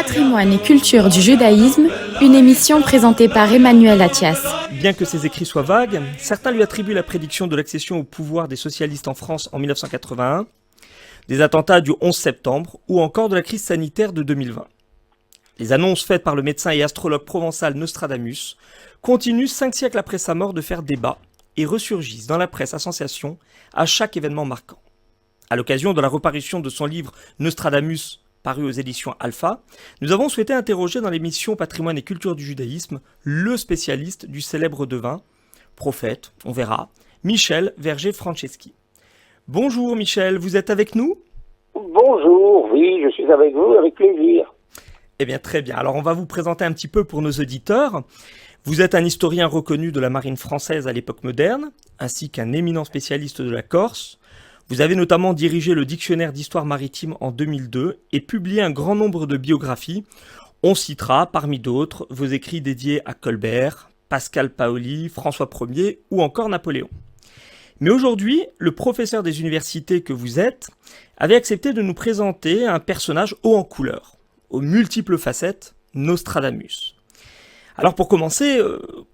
Patrimoine et culture du judaïsme, une émission présentée par Emmanuel Attias. Bien que ses écrits soient vagues, certains lui attribuent la prédiction de l'accession au pouvoir des socialistes en France en 1981, des attentats du 11 septembre ou encore de la crise sanitaire de 2020. Les annonces faites par le médecin et astrologue provençal Nostradamus continuent 5 siècles après sa mort de faire débat et ressurgissent dans la presse à sensation à chaque événement marquant. À l'occasion de la reparution de son livre Nostradamus, paru aux éditions Alpha, nous avons souhaité interroger dans l'émission Patrimoine et culture du judaïsme le spécialiste du célèbre devin, prophète, on verra, Michel Verger-Franceschi. Bonjour Michel, vous êtes avec nous ? Bonjour, oui, je suis avec vous, avec plaisir. Eh bien très bien, alors on va vous présenter un petit peu pour nos auditeurs. Vous êtes un historien reconnu de la marine française à l'époque moderne, ainsi qu'un éminent spécialiste de la Corse. Vous avez notamment dirigé le dictionnaire d'histoire maritime en 2002 et publié un grand nombre de biographies. On citera, parmi d'autres, vos écrits dédiés à Colbert, Pascal Paoli, François Ier ou encore Napoléon. Mais aujourd'hui, le professeur des universités que vous êtes avait accepté de nous présenter un personnage haut en couleur, aux multiples facettes, Nostradamus. Alors pour commencer,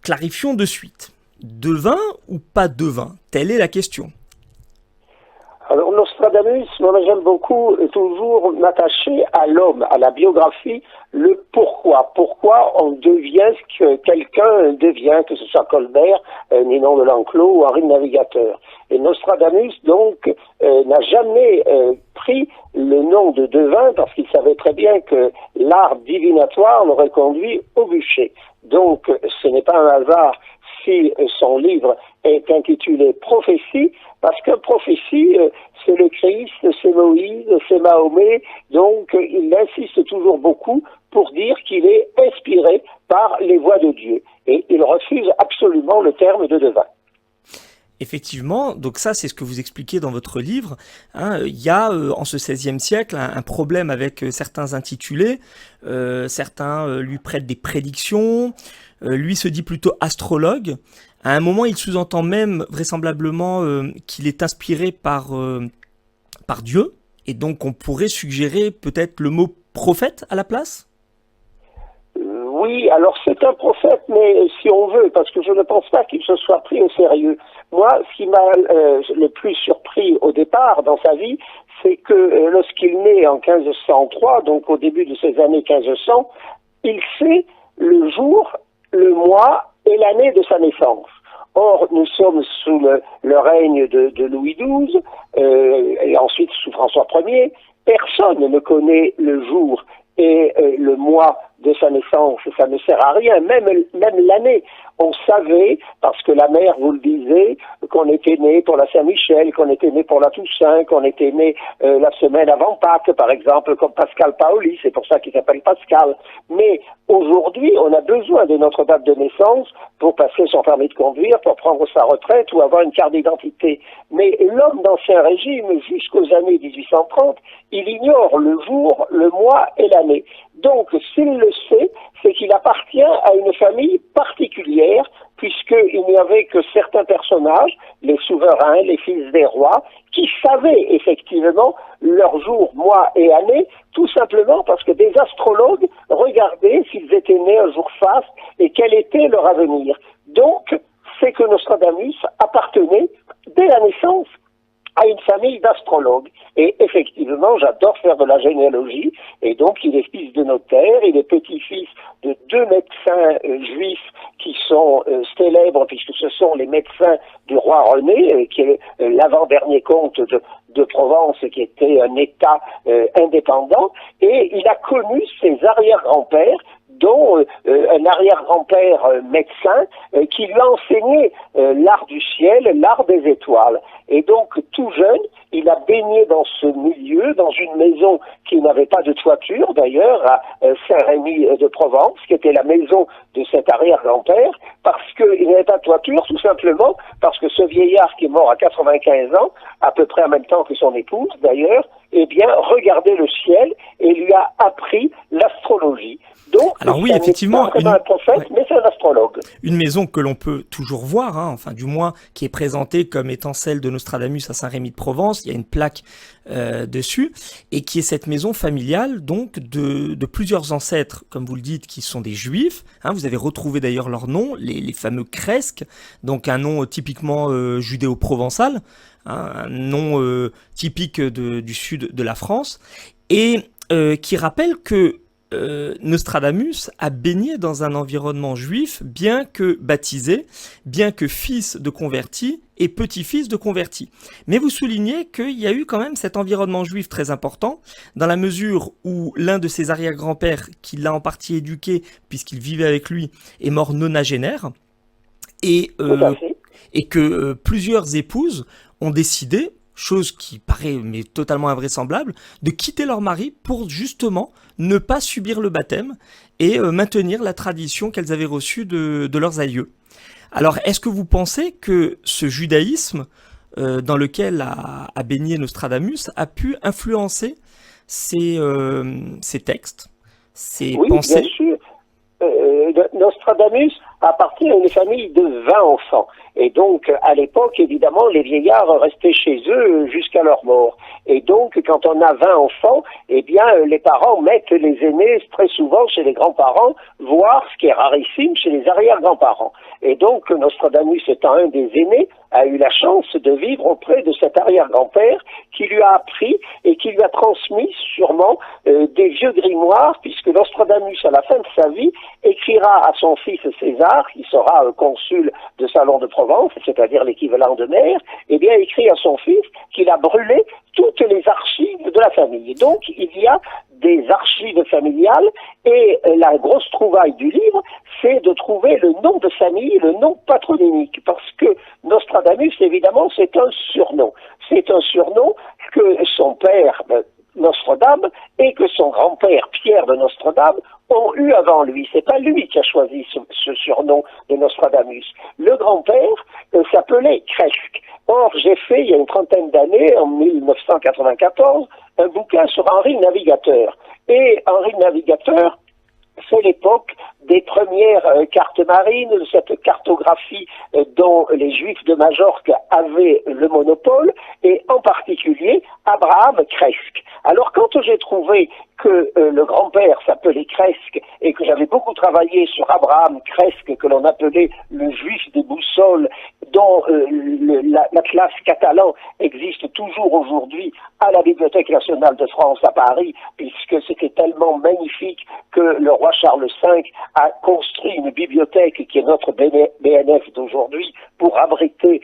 clarifions de suite. Devin ou pas devin ? Telle est la question. Alors Nostradamus, moi j'aime beaucoup toujours m'attacher à l'homme, à la biographie, le pourquoi. Pourquoi on devient ce que quelqu'un devient, que ce soit Colbert, Ninon de l'Enclos ou Henri le Navigateur. Et Nostradamus, donc, n'a jamais pris le nom de devin parce qu'il savait très bien que l'art divinatoire l'aurait conduit au bûcher. Donc, ce n'est pas un hasard si son livre est intitulé Prophétie, parce que prophétie, c'est le Christ, c'est Moïse, c'est Mahomet, donc il insiste toujours beaucoup pour dire qu'il est inspiré par les voix de Dieu. Et il refuse absolument le terme de devin. Effectivement, donc ça c'est ce que vous expliquez dans votre livre. Il y a en ce XVIe siècle un problème avec certains intitulés. Certains lui prêtent des prédictions. Lui se dit plutôt astrologue. À un moment, il sous-entend même vraisemblablement qu'il est inspiré par Dieu. Et donc on pourrait suggérer peut-être le mot prophète à la place ? Oui, alors c'est un prophète, mais si on veut, parce que je ne pense pas qu'il se soit pris au sérieux. Moi, ce qui m'a le plus surpris au départ dans sa vie, c'est que lorsqu'il naît en 1503, donc au début de ces années 1500, il sait le jour, le mois et l'année de sa naissance. Or, nous sommes sous le règne de Louis XII, et ensuite sous François Ier. Personne ne connaît le jour et le mois de sa naissance, ça ne sert à rien, même l'année. On savait, parce que la mère vous le disait, qu'on était né pour la Saint-Michel, qu'on était né pour la Toussaint, qu'on était né la semaine avant Pâques, par exemple, comme Pascal Paoli, c'est pour ça qu'il s'appelle Pascal. Mais aujourd'hui, on a besoin de notre date de naissance pour passer son permis de conduire, pour prendre sa retraite ou avoir une carte d'identité. Mais l'homme d'Ancien Régime, jusqu'aux années 1830, il ignore le jour, le mois et l'année. Donc, s'il le sait, c'est qu'il appartient à une famille particulière, puisqu'il n'y avait que certains personnages, les souverains, les fils des rois, qui savaient effectivement leur jour, mois et année, tout simplement parce que des astrologues regardaient s'ils étaient nés un jour faste et quel était leur avenir. Donc, c'est que Nostradamus appartenait, dès la naissance, à une famille d'astrologues. Et effectivement, j'adore faire de la généalogie, et donc il est fils de notaire, il est petit-fils de 2 médecins juifs qui sont célèbres, puisque ce sont les médecins du roi René, qui est l'avant-dernier comte de Provence, qui était un État indépendant, et il a connu ses arrière-grands-pères, dont un arrière-grand-père médecin qui lui a enseigné l'art du ciel, l'art des étoiles. Et donc, tout jeune, il a baigné dans ce milieu, dans une maison qui n'avait pas de toiture, d'ailleurs, à Saint-Rémy de Provence, qui était la maison de cet arrière-grand-père, parce qu'il n'avait pas de toiture, tout simplement parce que ce vieillard qui est mort à 95 ans, à peu près en même temps que son épouse, d'ailleurs, eh bien, regardait le ciel et lui a appris l'astrologie. Donc, alors oui, ça effectivement, n'est pas vraiment un prophète, mais c'est un astrologue. astrologue. Une maison que l'on peut toujours voir, hein, enfin du moins qui est présentée comme étant celle de Nostradamus à Saint-Rémy-de-Provence. Il y a une plaque dessus, et qui est cette maison familiale donc de plusieurs ancêtres, comme vous le dites, qui sont des juifs. Hein, vous avez retrouvé d'ailleurs leur nom, les fameux Cresques, donc un nom typiquement judéo-provençal, hein, un nom typique du sud de la France, et qui rappelle que Nostradamus a baigné dans un environnement juif, bien que baptisé, bien que fils de converti et petit-fils de converti. Mais vous soulignez qu'il y a eu quand même cet environnement juif très important, dans la mesure où l'un de ses arrière-grands-pères, qui l'a en partie éduqué, puisqu'il vivait avec lui, est mort nonagénaire, et que plusieurs épouses ont décidé, chose qui paraît mais totalement invraisemblable, de quitter leur mari pour justement ne pas subir le baptême et maintenir la tradition qu'elles avaient reçue de leurs aïeux. Alors, est-ce que vous pensez que ce judaïsme dans lequel a baigné Nostradamus a pu influencer ces textes, ces pensées? Bien sûr. Nostradamus appartient à une famille de 20 enfants. Et donc, à l'époque, évidemment, les vieillards restaient chez eux jusqu'à leur mort. Et donc, quand on a 20 enfants, eh bien, les parents mettent les aînés très souvent chez les grands-parents, voire, ce qui est rarissime, chez les arrière-grands-parents. Et donc, Nostradamus étant un des aînés, a eu la chance de vivre auprès de cet arrière-grand-père qui lui a appris et qui lui a transmis sûrement des vieux grimoires, puisque Nostradamus, à la fin de sa vie, écrira à son fils César, qui sera consul de Salon de Provence, c'est-à-dire l'équivalent de maire, eh bien, écrit à son fils qu'il a brûlé toutes les archives de la famille. Donc, il y a des archives familiales, et la grosse trouvaille du livre, c'est de trouver le nom de famille, le nom patronymique, parce que Nostradamus, évidemment, c'est un surnom. C'est un surnom que son père, Nostradame, et que son grand-père, Pierre de Nostradame, ont eu avant lui. C'est pas lui qui a choisi ce surnom de Nostradamus. Le grand-père s'appelait Cresque. Or, j'ai fait, il y a une trentaine d'années, en 1994, un bouquin sur Henri Navigateur. Et Henri Navigateur, c'est l'époque des premières cartes marines, de cette cartographie dont les Juifs de Majorque avaient le monopole, et en particulier Abraham Cresque. Alors quand j'ai trouvé que le grand-père s'appelait Cresque et que j'avais beaucoup travaillé sur Abraham Cresque, que l'on appelait le Juif des boussoles, dont l'atlas catalan existe toujours aujourd'hui à la Bibliothèque nationale de France à Paris, puisque c'était tellement magnifique que le roi Charles V a construit une bibliothèque qui est notre BNF d'aujourd'hui pour abriter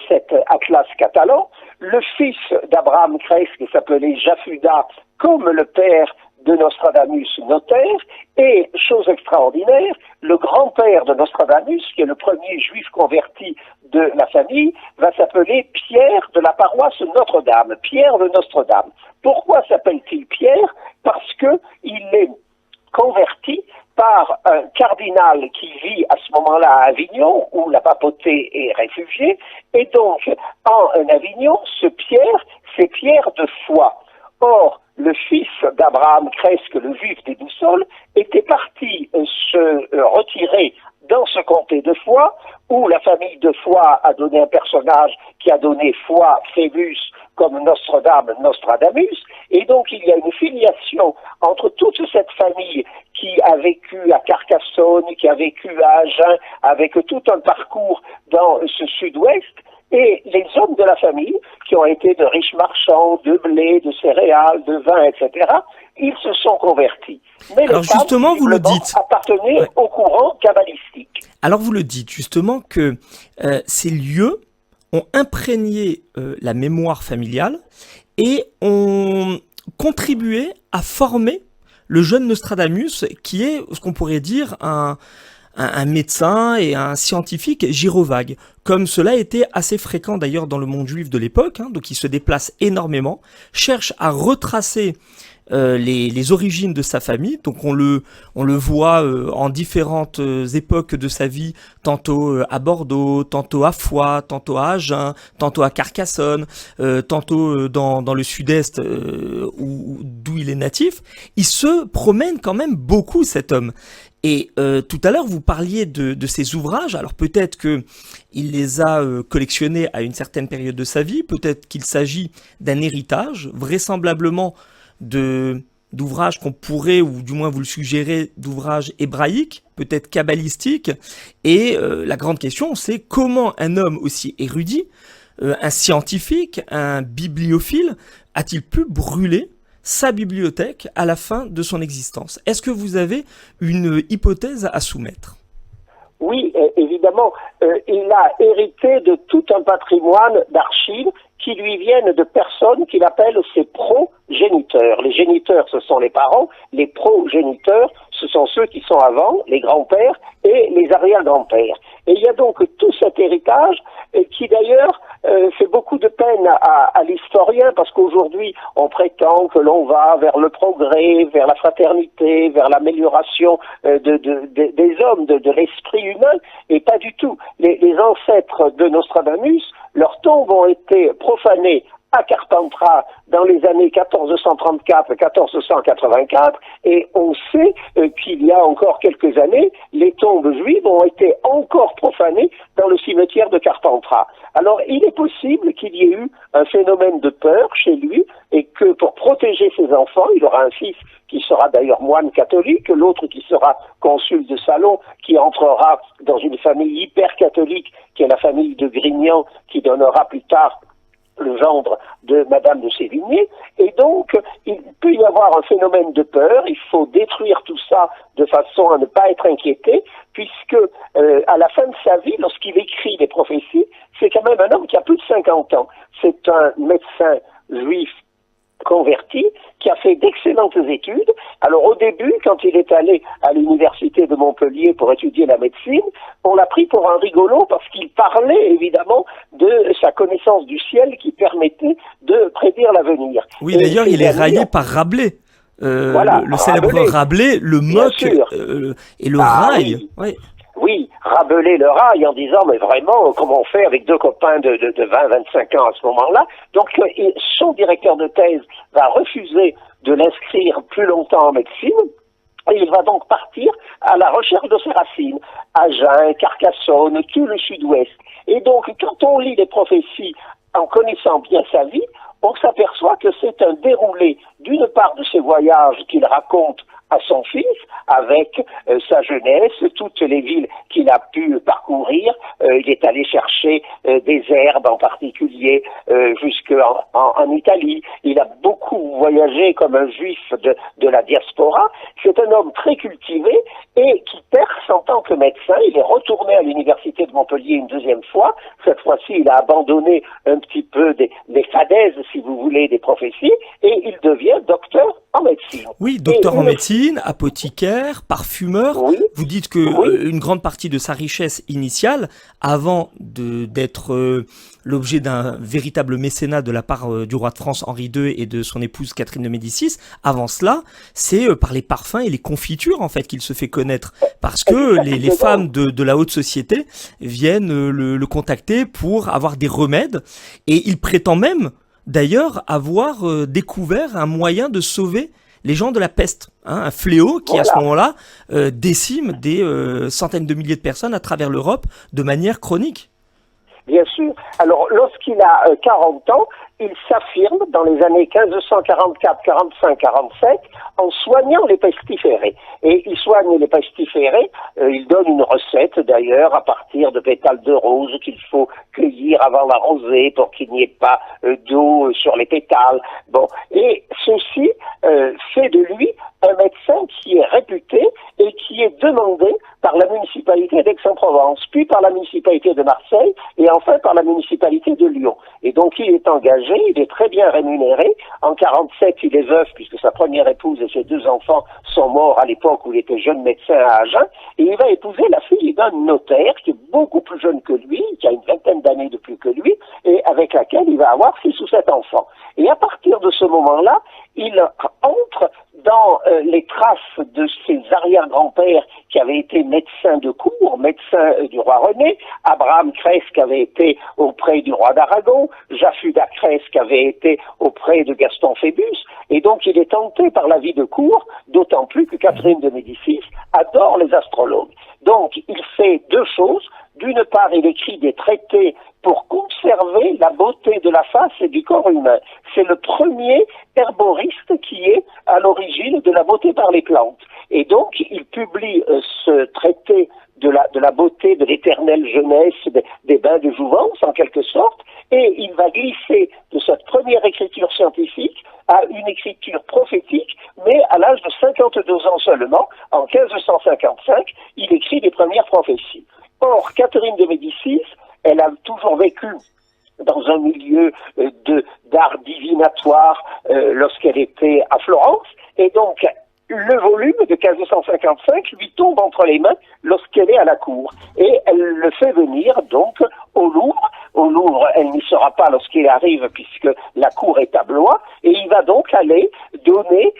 cet atlas catalan. Le fils d'Abraham Cresque s'appelait Jafuda, comme le père de Nostradamus, notaire, et, chose extraordinaire, le grand-père de Nostradamus, qui est le premier juif converti de la famille, va s'appeler Pierre de la paroisse Notre-Dame, Pierre de Notre-Dame. Pourquoi s'appelle-t-il Pierre? Parce que il est converti par un cardinal qui vit à ce moment-là à Avignon, où la papauté est réfugiée, et donc, en Avignon, ce Pierre, c'est Pierre de Foix. Or, le fils d'Abraham Cresque, le juif des boussoles, était parti se retirer dans ce comté de Foix, où la famille de Foix a donné un personnage qui a donné Foix, Phébus, comme Nostradame, Nostradamus, et donc il y a une filiation entre toute cette famille qui a vécu à Carcassonne, qui a vécu à Agen, avec tout un parcours dans ce sud-ouest, et les hommes de la famille, qui ont été de riches marchands, de blé, de céréales, de vin, etc., ils se sont convertis. Mais alors les femmes, justement, vous le dites, appartenaient au courant kabbalistique. Alors vous le dites justement que ces lieux ont imprégné la mémoire familiale et ont contribué à former le jeune Nostradamus, qui est ce qu'on pourrait dire un médecin et un scientifique gyrovague, comme cela était assez fréquent d'ailleurs dans le monde juif de l'époque, hein, donc il se déplace énormément, cherche à retracer les origines de sa famille. Donc on le voit en différentes époques de sa vie, tantôt à Bordeaux, tantôt à Foix, tantôt à Agen, tantôt à Carcassonne, tantôt dans le sud-est d'où il est natif. Il se promène quand même beaucoup, cet homme. Et tout à l'heure, vous parliez de ses ouvrages. Alors peut-être que il les a collectionnés à une certaine période de sa vie. Peut-être qu'il s'agit d'un héritage, vraisemblablement d'ouvrages qu'on pourrait, ou du moins vous le suggérez, d'ouvrages hébraïques, peut-être kabbalistiques. Et la grande question, c'est comment un homme aussi érudit, un scientifique, un bibliophile, a-t-il pu brûler sa bibliothèque à la fin de son existence? Est-ce que vous avez une hypothèse à soumettre? Oui, évidemment, il a hérité de tout un patrimoine d'archives qui lui viennent de personnes qu'il appelle ses progéniteurs. Les géniteurs, ce sont les parents, les progéniteurs, ce sont ceux qui sont avant, les grands-pères et les arrière-grands-pères. Et il y a donc tout cet héritage qui d'ailleurs fait beaucoup de peine à l'historien, parce qu'aujourd'hui on prétend que l'on va vers le progrès, vers la fraternité, vers l'amélioration des hommes, de l'esprit humain, et pas du tout. Les ancêtres de Nostradamus, leurs tombes ont été profanées à Carpentras dans les années 1434-1484, et on sait qu'il y a encore quelques années, les tombes juives ont été encore profanées dans le cimetière de Carpentras. Alors il est possible qu'il y ait eu un phénomène de peur chez lui, et que pour protéger ses enfants, il aura un fils qui sera d'ailleurs moine catholique, l'autre qui sera consul de Salon, qui entrera dans une famille hyper catholique, qui est la famille de Grignan, qui donnera plus tard le gendre de Madame de Sévigné, et donc il peut y avoir un phénomène de peur. Il faut détruire tout ça de façon à ne pas être inquiété, puisque à la fin de sa vie, lorsqu'il écrit les prophéties, c'est quand même un homme qui a plus de 50 ans. C'est un médecin juif converti, qui a fait d'excellentes études. Alors au début, quand il est allé à l'université de Montpellier pour étudier la médecine, on l'a pris pour un rigolo parce qu'il parlait évidemment de sa connaissance du ciel qui permettait de prédire l'avenir. Oui, d'ailleurs, il est raillé par Rabelais. Voilà, le célèbre Rabelais le moque et le raille. Oui. Oui, Rabelais le raille en disant, mais vraiment, comment on fait avec deux copains de 20-25 ans à ce moment-là? Donc, son directeur de thèse va refuser de l'inscrire plus longtemps en médecine, et il va donc partir à la recherche de ses racines, Agen, Carcassonne, tout le sud-ouest. Et donc, quand on lit les prophéties en connaissant bien sa vie, on s'aperçoit que c'est un déroulé, d'une part, de ses voyages qu'il raconte à son fils, avec sa jeunesse, toutes les villes qu'il a pu parcourir. Il est allé chercher des herbes en particulier jusqu'en Italie. Il a beaucoup voyagé comme un juif de la diaspora. C'est un homme très cultivé et qui perce en tant que médecin. Il est retourné à l'université de Montpellier une deuxième fois. Cette fois-ci, il a abandonné un petit peu les fadaises, si vous voulez, des prophéties, et il devient docteur en médecine. Oui, docteur en médecine, apothicaire, parfumeur. Oui. Vous dites que une grande partie de sa richesse initiale, avant d'être l'objet d'un véritable mécénat de la part du roi de France Henri II et de son épouse Catherine de Médicis, avant cela, c'est par les parfums et les confitures en fait qu'il se fait connaître, parce que les femmes de la haute société viennent le contacter pour avoir des remèdes, et il prétend même d'ailleurs avoir découvert un moyen de sauver les gens de la peste, un fléau qui à ce moment-là décime des centaines de milliers de personnes à travers l'Europe de manière chronique. Bien sûr. Alors, lorsqu'il a 40 ans, il s'affirme dans les années 1544, 45, 47 en soignant les pestiférés. Et il soigne les pestiférés, il donne une recette d'ailleurs à partir de pétales de rose qu'il faut cueillir avant la rosée pour qu'il n'y ait pas d'eau sur les pétales. Bon, et ceci fait de lui un médecin qui est réputé et qui est demandé par la municipalité d'Aix-en-Provence, puis par la municipalité de Marseille et enfin par la municipalité de Lyon. Et donc Donc il est engagé, il est très bien rémunéré. En 47, il est veuf puisque sa première épouse et ses 2 enfants sont morts à l'époque où il était jeune médecin à Agen. Et il va épouser la fille d'un notaire qui est beaucoup plus jeune que lui, qui a une vingtaine d'années de plus que lui, et avec laquelle il va avoir 6 ou 7 enfants. Et à partir de ce moment-là, il entre dans les traces de ses arrière-grands-pères qui avaient été médecins de cour, médecins du roi René, Abraham Crès qui avait été auprès du roi d'Aragon, Jafuda Crès qui avait été auprès de Gaston Phébus, et donc il est tenté par la vie de cour, d'autant plus que Catherine de Médicis adore les astrologues. Donc il fait 2 choses. D'une part, il écrit des traités pour conserver la beauté de la face et du corps humain. C'est le premier herboriste qui est à l'origine de la beauté par les plantes. Et donc, il publie ce traité de la beauté de l'éternelle jeunesse, des bains de jouvence, en quelque sorte, et il va glisser de cette première écriture scientifique à une écriture prophétique, mais à l'âge de 52 ans seulement, en 1555, il écrit les premières prophéties. Or, Catherine de Médicis, elle a toujours vécu dans un milieu d'art divinatoire lorsqu'elle était à Florence, et donc le volume de 1555 lui tombe entre les mains lorsqu'elle est à la cour, et elle le fait venir donc au Louvre. Au Louvre, elle n'y sera pas lorsqu'il arrive puisque la cour est à Blois, et il va donc aller donner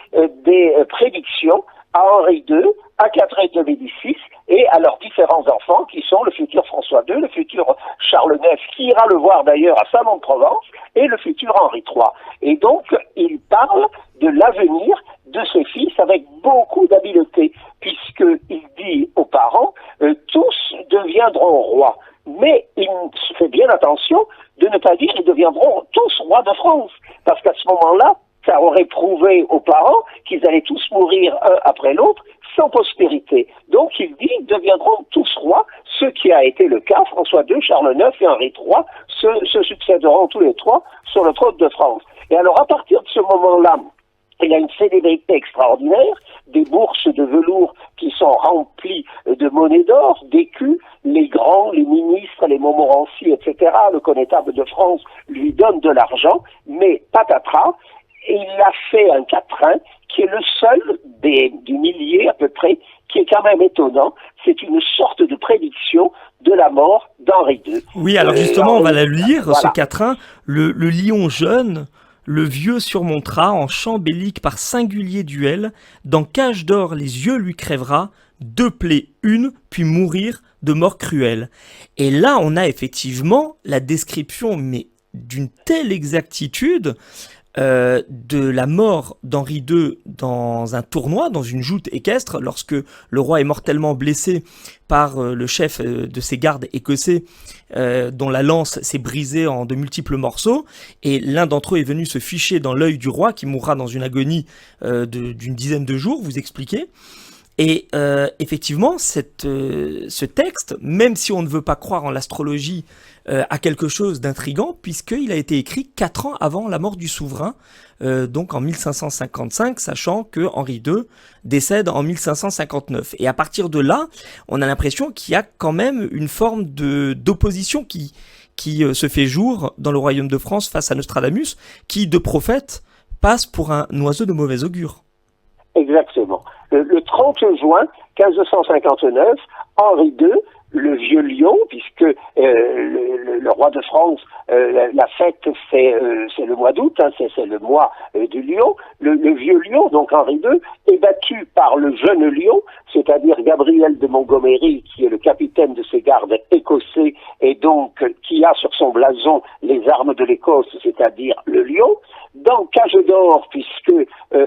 des prédictions à Henri II, à Catherine de Médicis et à leurs différents enfants qui sont le futur François II, le futur Charles IX, qui ira le voir d'ailleurs à Salon-de-Provence, et le futur Henri III. Et donc, il parle de l'avenir de ses fils avec beaucoup d'habileté, puisqu'il dit aux parents tous deviendront rois. Mais il fait bien attention de ne pas dire ils deviendront tous rois de France, parce qu'à ce moment-là, ça aurait prouvé aux parents qu'ils allaient tous mourir un après l'autre sans postérité. Donc il dit ils deviendront tous rois, ce qui a été le cas. François II, Charles IX et Henri III se succéderont tous les 3 sur le trône de France. Et alors à partir de ce moment-là, il y a une célébrité extraordinaire, des bourses de velours qui sont remplies de monnaie d'or, d'écus, les grands, les ministres, les Montmorency, etc., le connétable de France lui donne de l'argent, mais patatras, et il a fait un quatrain qui est le seul du millier à peu près, qui est quand même étonnant. C'est une sorte de prédiction de la mort d'Henri II. Oui, alors justement, on va la lire, voilà. ce quatrain. Le lion jeune, le vieux surmontera, en chant bellique par singulier duel, dans cage d'or les yeux lui crèvera, 2 plaies, une, puis mourir de mort cruelle. Et là, on a effectivement la description, mais d'une telle exactitude, de la mort d'Henri II dans un tournoi, dans une joute équestre, lorsque le roi est mortellement blessé par le chef de ses gardes écossais, dont la lance s'est brisée en de multiples morceaux, et l'un d'entre eux est venu se ficher dans l'œil du roi, qui mourra dans une agonie d'une dizaine de jours, vous expliquez. Et effectivement, ce texte, même si on ne veut pas croire en l'astrologie, a quelque chose d'intriguant, puisqu'il a été écrit 4 ans avant la mort du souverain, donc en 1555, sachant que Henri II décède en 1559. Et à partir de là, on a l'impression qu'il y a quand même une forme d'opposition qui se fait jour dans le royaume de France face à Nostradamus, qui, de prophète, passe pour un oiseau de mauvais augure. Exactement. Le 30 juin 1559, Henri II, le vieux lion, puisque le roi de France, la fête c'est le mois d'août, hein, c'est le mois du lion. Le vieux lion, donc Henri II, est battu par le jeune lion, c'est-à-dire Gabriel de Montgomery, qui est le capitaine de ses gardes écossais et donc qui a sur son blason les armes de l'Écosse, c'est-à-dire le lion. Dans Cage d'or, puisque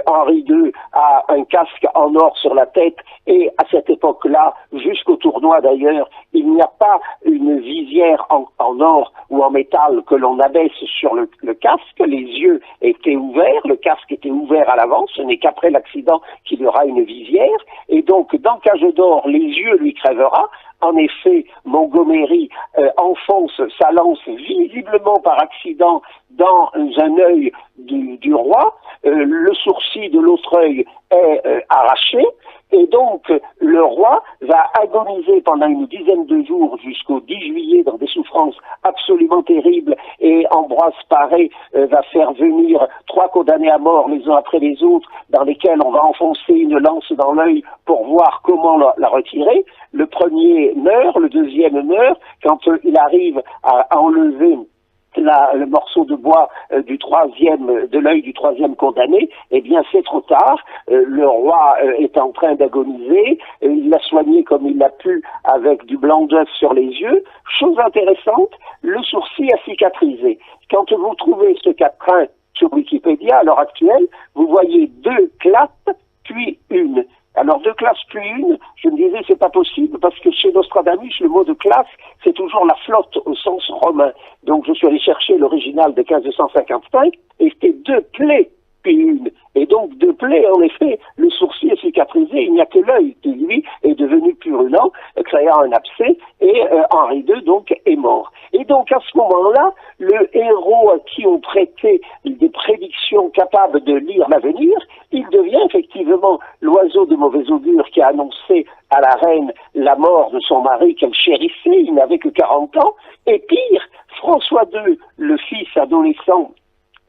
Henri II a un casque en or sur la tête, et à cette époque-là, jusqu'au tournoi d'ailleurs, il n'y a pas une visière en or ou en métal que l'on abaisse sur le casque. Les yeux étaient ouverts, le casque était ouvert à l'avant, ce n'est qu'après l'accident qu'il y aura une visière. Et donc, dans Cage d'or, les yeux lui crèvera. En effet, Montgomery enfonce sa lance visiblement par accident dans un œil du roi. Le sourcil de l'autre œil est arraché. Et donc, le roi va agoniser pendant une dizaine de jours jusqu'au 10 juillet dans des souffrances absolument terribles, et Ambroise Paré va faire venir 3 condamnés à mort les uns après les autres, dans lesquels on va enfoncer une lance dans l'œil pour voir comment la retirer. Le premier meurt, le deuxième meurt. Quand il arrive à enlever le morceau de bois de l'œil du troisième condamné, eh bien c'est trop tard. Le roi est en train d'agoniser. Il l'a soigné comme il l'a pu avec du blanc d'œuf sur les yeux. Chose intéressante, le sourcil a cicatrisé. Quand vous trouvez ce quatrain sur Wikipédia à l'heure actuelle, vous voyez 2 clapes puis une. Alors 2 classes plus une, je me disais c'est pas possible parce que chez Nostradamus le mot de classe c'est toujours la flotte au sens romain. Donc je suis allé chercher l'original de 1555 et c'était 2 plaies puis une. Et donc 2 plaies, en effet, le sourcil est cicatrisé, il n'y a que l'œil qui lui est devenu purulent, créant un abcès, et Henri II donc est mort. Et donc à ce moment-là, le héros à qui on prêtait des prédictions capables de lire l'avenir, il devient effectivement l'oiseau de mauvais augure qui a annoncé à la reine la mort de son mari qu'elle chérissait, il n'avait que 40 ans, et pire, François II, le fils adolescent,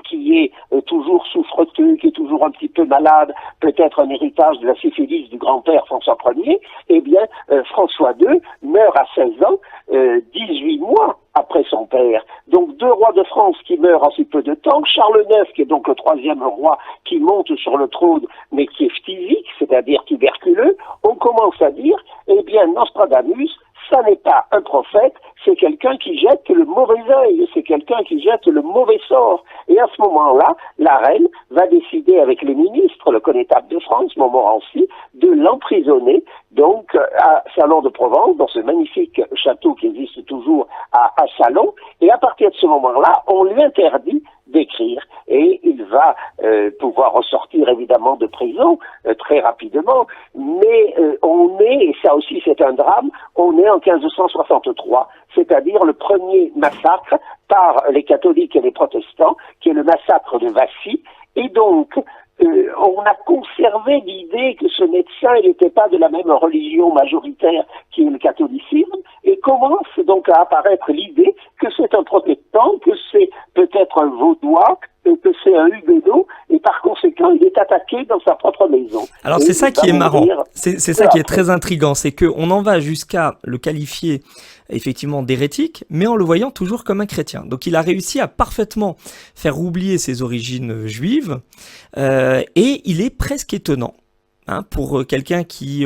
qui est toujours souffreteux, qui est toujours un petit peu malade, peut-être un héritage de la syphilis du grand-père François Ier, eh bien, François II meurt à 16 ans, 18 mois après son père. Donc 2 rois de France qui meurent en si peu de temps, Charles IX, qui est donc le 3e roi, qui monte sur le trône, mais qui est phthisique, c'est-à-dire tuberculeux, on commence à dire, eh bien, Nostradamus, ça n'est pas un prophète, c'est quelqu'un qui jette le mauvais œil, c'est quelqu'un qui jette le mauvais sort. Et à ce moment-là, la reine va décider avec les ministres, le connétable de France, Montmorency, de l'emprisonner, donc à Salon de Provence, dans ce magnifique château qui existe toujours à Salon. Et à partir de ce moment-là, on lui interdit d'écrire. Et il va pouvoir ressortir évidemment de prison très rapidement. Mais on est, et ça aussi c'est un drame, on est en 1563, c'est-à-dire le premier massacre par les catholiques et les protestants, qui est le massacre de Vassy. Et donc, on a conservé l'idée que ce médecin n'était pas de la même religion majoritaire qui est le catholicisme, et commence donc à apparaître l'idée que c'est un protestant, que c'est peut-être un vaudois, que c'est un huguenot, et par conséquent, il est attaqué dans sa propre maison. Alors c'est ça qui est marrant, c'est ça qui est très intriguant, c'est qu'on en va jusqu'à le qualifier effectivement d'hérétique, mais en le voyant toujours comme un chrétien. Donc il a réussi à parfaitement faire oublier ses origines juives, et il est presque étonnant. Pour quelqu'un qui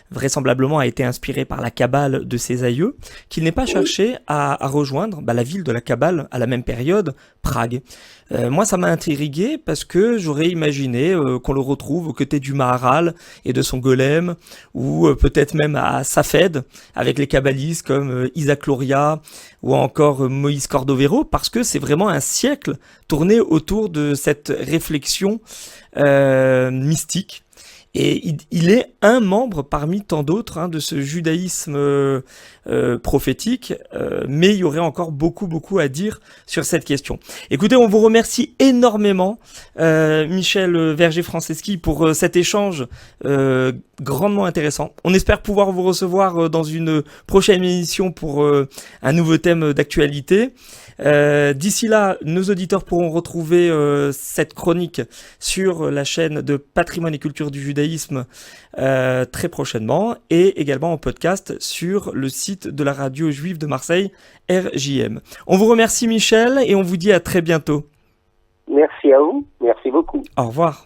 vraisemblablement a été inspiré par la Kabbale de ses aïeux, qu'il n'ait pas cherché à rejoindre la ville de la Kabbale à la même période, Prague. Moi, ça m'a intrigué parce que j'aurais imaginé qu'on le retrouve aux côtés du Maharal et de son golem, ou peut-être même à Safed, avec les kabbalistes comme Isaac Luria ou encore Moïse Cordovero, parce que c'est vraiment un siècle tourné autour de cette réflexion mystique. Et il est un membre parmi tant d'autres de ce judaïsme prophétique, mais il y aurait encore beaucoup à dire sur cette question. Écoutez, on vous remercie énormément, Michel Verger-Franceschi, pour cet échange grandement intéressant. On espère pouvoir vous recevoir dans une prochaine émission pour un nouveau thème d'actualité. D'ici là, nos auditeurs pourront retrouver cette chronique sur la chaîne de Patrimoine et Culture du Judaïsme très prochainement, et également en podcast sur le site de la radio juive de Marseille, RJM. On vous remercie, Michel, et on vous dit à très bientôt. Merci à vous, merci beaucoup. Au revoir.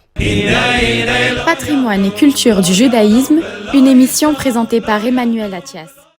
Patrimoine et culture du judaïsme, une émission présentée par Emmanuel Attias.